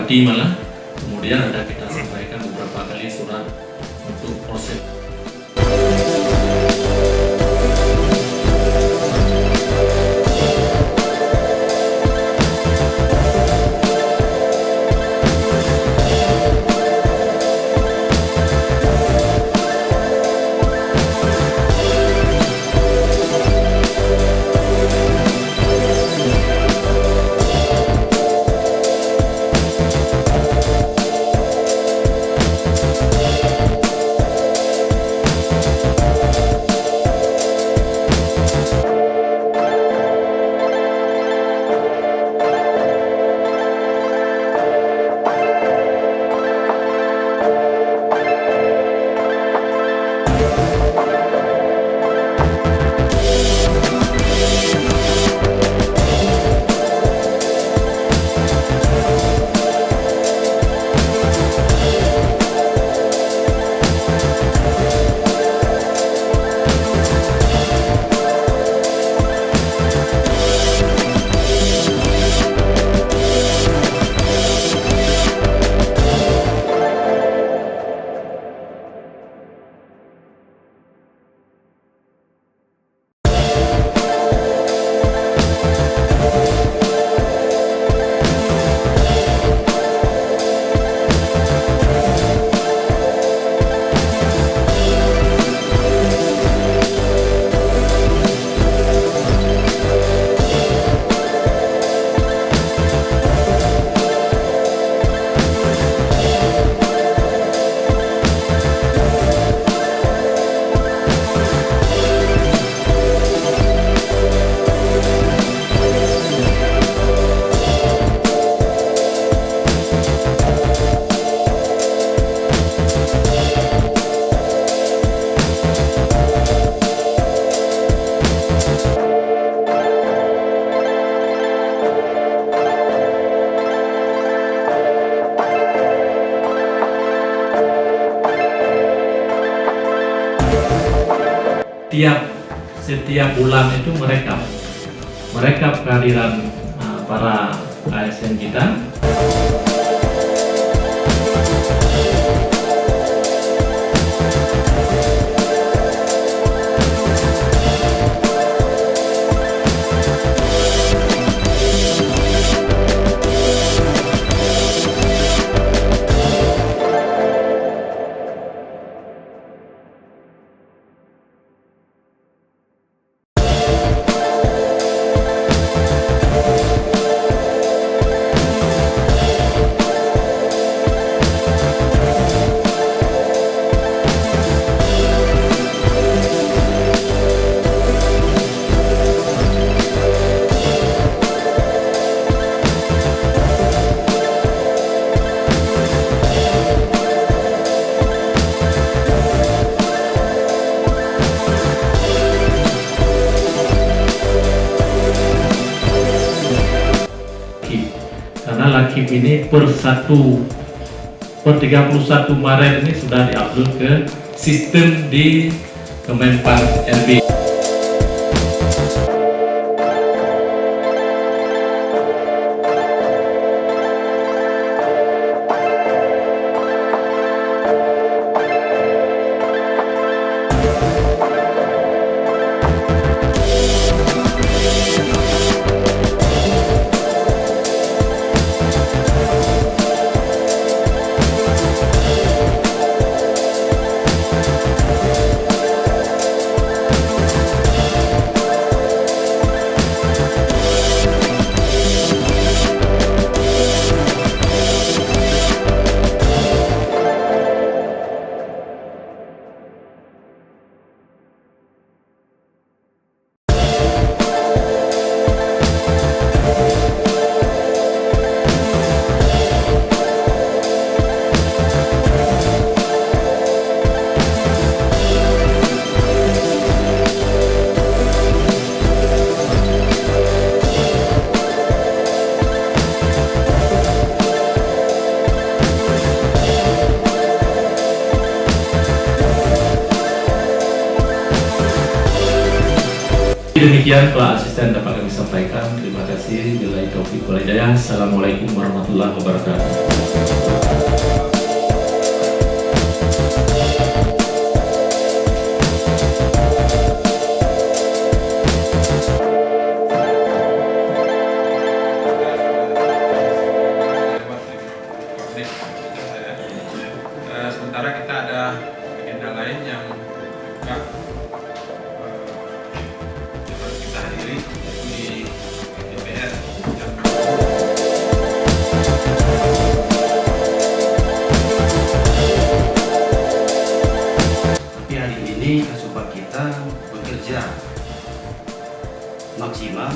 Bupati malah. Kemudian ada kita sampaikan beberapa kali surat untuk proses. Setiap bulan itu merekap kehadiran para ASN kita. Karena Lakip ini per 31 Maret ini sudah diupload ke sistem di Kemenpan RB. Demikian telah asisten dapat kami sampaikan. Terima kasih. Billahi taufiq wal hidayah. Assalamualaikum warahmatullahi wabarakatuh. Sementara kita ada agenda lain yang juga yang harus kita hadiri, yaitu di DPR. Tapi hari ini asupan kita bekerja maksimal.